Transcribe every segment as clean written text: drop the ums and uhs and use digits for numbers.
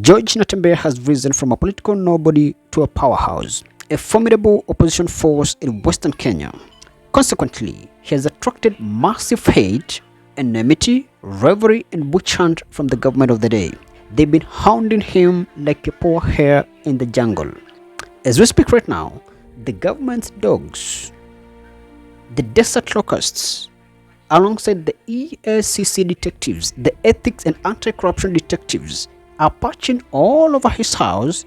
George Natembeya has risen from a political nobody to a powerhouse, a formidable opposition force in Western Kenya. Consequently, he has attracted massive hate, enmity, rivalry, and witch hunt from the government of the day. They've been hounding him like a poor hare in the jungle. As we speak right now, the government's dogs, the desert locusts, alongside the EACC detectives, the ethics and anti-corruption detectives, are patching all over his house.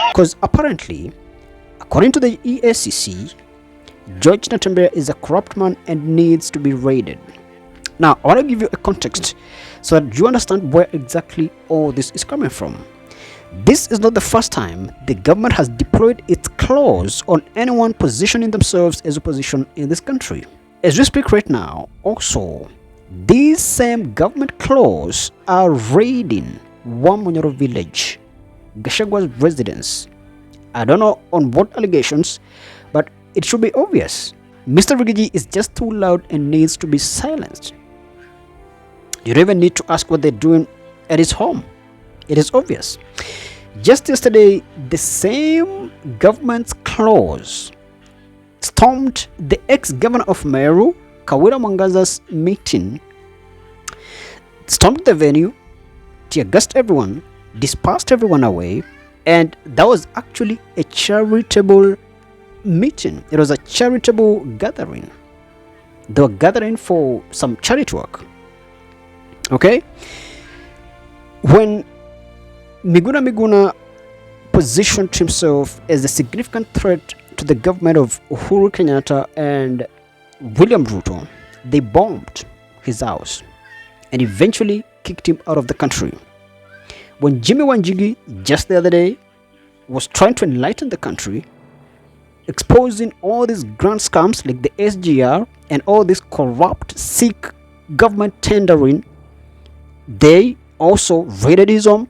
Because apparently, according to the EACC, George Natembeya is a corrupt man and needs to be raided. Now, I want to give you a context so that you understand where exactly all this is coming from. This is not the first time the government has deployed its claws on anyone positioning themselves as opposition in this country. As we speak right now, also, these same government claws are raiding Wamonyoro village, Gachagua's residence. I don't know on what allegations, but it should be obvious. Mr. Rigiji is just too loud and needs to be silenced. You don't even need to ask what they're doing at his home. It is obvious. Just yesterday, the same government's claws stormed the ex-governor of Meru, Kawira Mwangaza's meeting, stormed the venue, tear-gassed everyone, dispersed everyone away, and that was actually a charitable meeting. It was a charitable gathering. They were gathering for some charity work. Okay? When Miguna positioned himself as a significant threat to the government of Uhuru Kenyatta and William Ruto, they bombed his house and eventually kicked him out of the country. When Jimmy Wanjigi, just the other day, was trying to enlighten the country, exposing all these grand scams like the SGR and all this corrupt, sick government tendering, they also raided his home,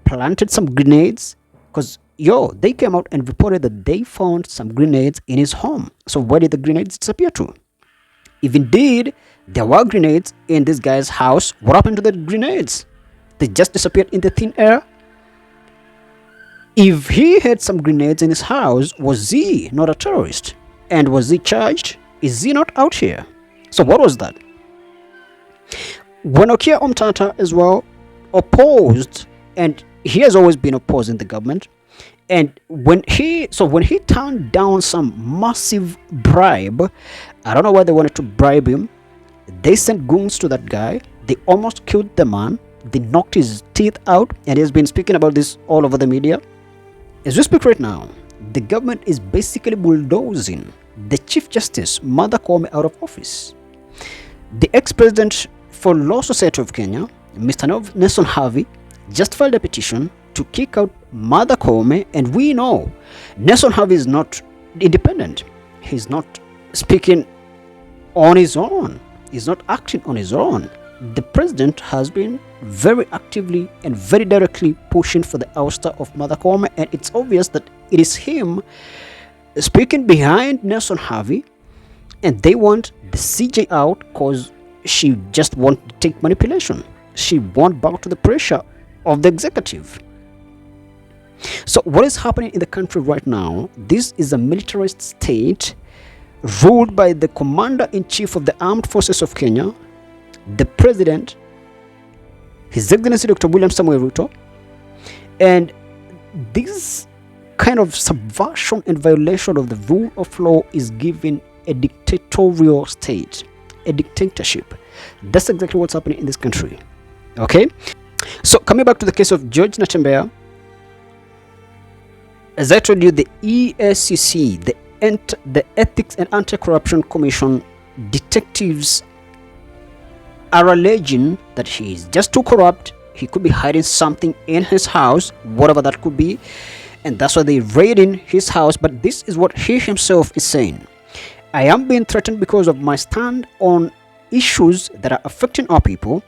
planted some grenades, because they came out and reported that they found some grenades in his home. So where did the grenades disappear to? If indeed there were grenades in this guy's house, what happened to the grenades? They just disappeared in the thin air. If he had some grenades in his house, was he not a terrorist? And was he charged? Is he not out here? So what was that? When Okia Omtata as well opposed, and he has always been opposing the government, and when he turned down some massive bribe, I don't know why they wanted to bribe him, they sent goons to that guy, they almost killed the man, they knocked his teeth out, and he has been speaking about this all over the media. As we speak right now, the government is basically bulldozing the Chief Justice, Martha Koome, out of office. The ex-president for Law Society of Kenya, Mr. Nelson Harvey, just filed a petition to kick out Martha Koome, and we know Nelson Harvey is not independent. He's not speaking on his own. He's not acting on his own. The president has been very actively and very directly pushing for the ouster of Martha Koome, and it's obvious that it is him speaking behind Nelson Harvey, and they want the CJ out because she just wants to take manipulation. She won't bow to the pressure of the executive. So what is happening in the country right now? This is a militarist state ruled by the commander-in-chief of the armed forces of Kenya, the president, His Excellency Dr. William Samuel Ruto, and this kind of subversion and violation of the rule of law is giving a dictatorial state, a dictatorship. That's exactly what's happening in this country. Okay? So coming back to the case of George Natembeya, as I told you, the EACC, the Ethics and Anti-Corruption Commission detectives are alleging that he is just too corrupt. He could be hiding something in his house, whatever that could be, and that's why they raiding his house. But this is what he himself is saying: I am being threatened because of my stand on issues that are affecting our people.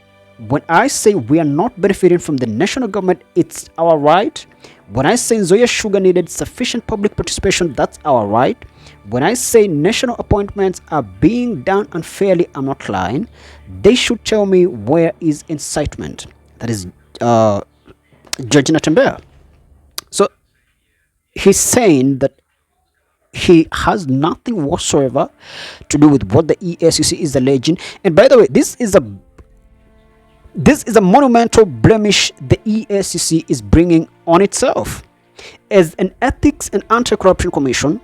When I say we are not benefiting from the national government, it's our right. When I say NZOIA sugar needed sufficient public participation, that's our right. When I say national appointments are being done unfairly, I'm not lying. They should tell me where is incitement. That is Judge Natembeya. So he's saying that he has nothing whatsoever to do with what the EACC is alleging. And by the way, this is a monumental blemish the EACC is bringing on itself. As an ethics and anti-corruption commission,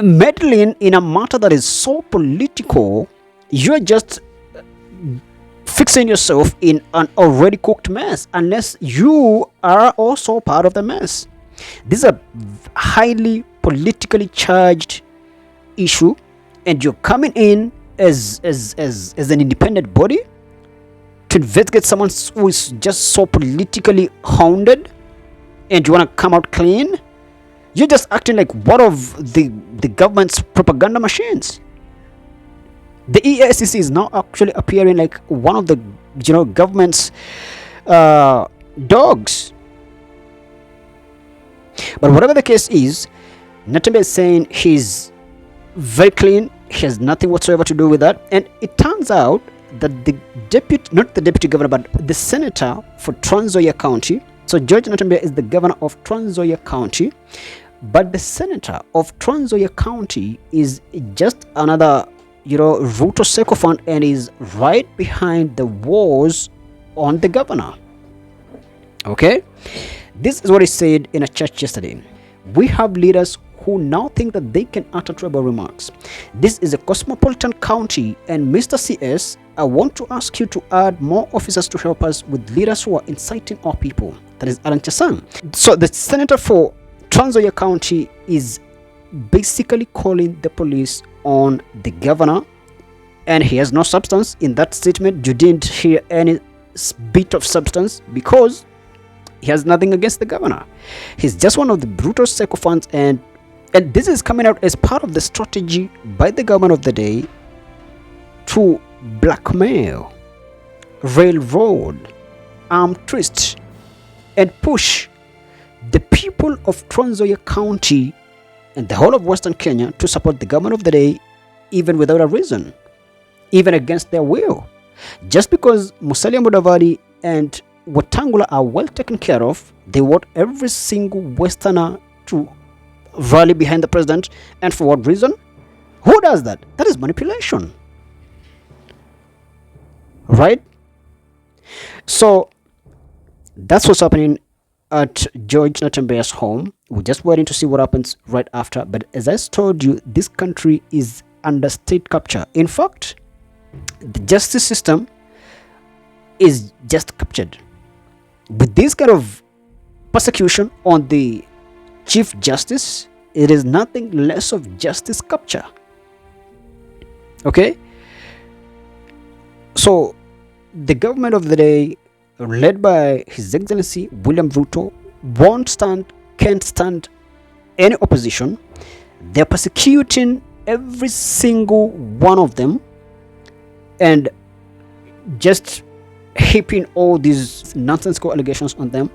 meddling in a matter that is so political, you're just fixing yourself in an already cooked mess unless you are also part of the mess. This is a highly politically charged issue, and you're coming in as an independent body to investigate someone who is just so politically hounded, and you want to come out clean. You're just acting like one of the government's propaganda machines. The EACC is now actually appearing like one of the government's dogs. But whatever the case is, Natembeya is saying he's very clean. He has nothing whatsoever to do with that. And it turns out that the deputy governor, but the senator for NZOIA County. So George Natembeya is the governor of NZOIA County, but the senator of NZOIA County is just another, Ruto sycophant, and is right behind the walls on the governor. Okay, this is what he said in a church yesterday. We have leaders who now think that they can utter tribal remarks. This is a cosmopolitan county, and Mr. CS, I want to ask you to add more officers to help us with leaders who are inciting our people. That is ALLAN CHESANG. So the senator for NZOIA County is basically calling the police on the governor, and he has no substance in that statement. You didn't hear any bit of substance because he has nothing against the governor. He's just one of the brutal sycophants, and this is coming out as part of the strategy by the government of the day to blackmail, railroad, arm twist, and push the people of NZOIA County and the whole of Western Kenya to support the government of the day, even without a reason, even against their will. Just because Musalia Mudavadi and Wetangula are well taken care of, they want every single Westerner to rally behind the president. And for what reason? Who does that? That is manipulation, right? So that's what's happening at George Natembeya's home. We're just waiting to see what happens right after. But as I told you, this country is under state capture. In fact, the justice system is just captured. With this kind of persecution on the Chief Justice, it is nothing less of justice capture. Okay? So, the government of the day, led by His Excellency William Ruto, can't stand any opposition. They're persecuting every single one of them and just heaping all these nonsensical allegations on them.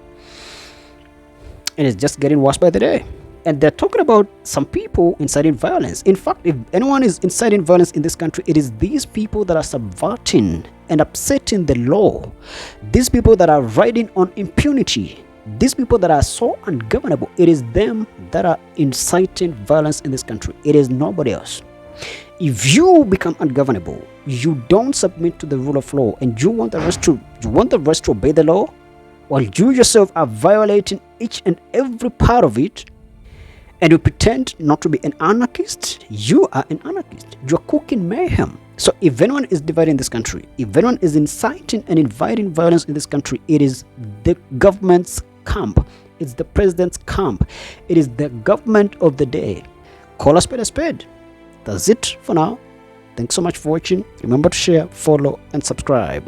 And it's just getting worse by the day. And they're talking about some people inciting violence. In fact, if anyone is inciting violence in this country, it is these people that are subverting and upsetting the law. These people that are riding on impunity. These people that are so ungovernable. It is them that are inciting violence in this country. It is nobody else. If you become ungovernable, you don't submit to the rule of law, and you want the rest to obey the law, while you yourself are violating each and every part of it, and you pretend not to be an anarchist, you are an anarchist. You're cooking mayhem. So if anyone is dividing this country, if anyone is inciting and inviting violence in this country, it is the government's camp. It's the president's camp. It is the government of the day. Call a spade a spade. That's it for now. Thanks so much for watching. Remember to share, follow, and subscribe.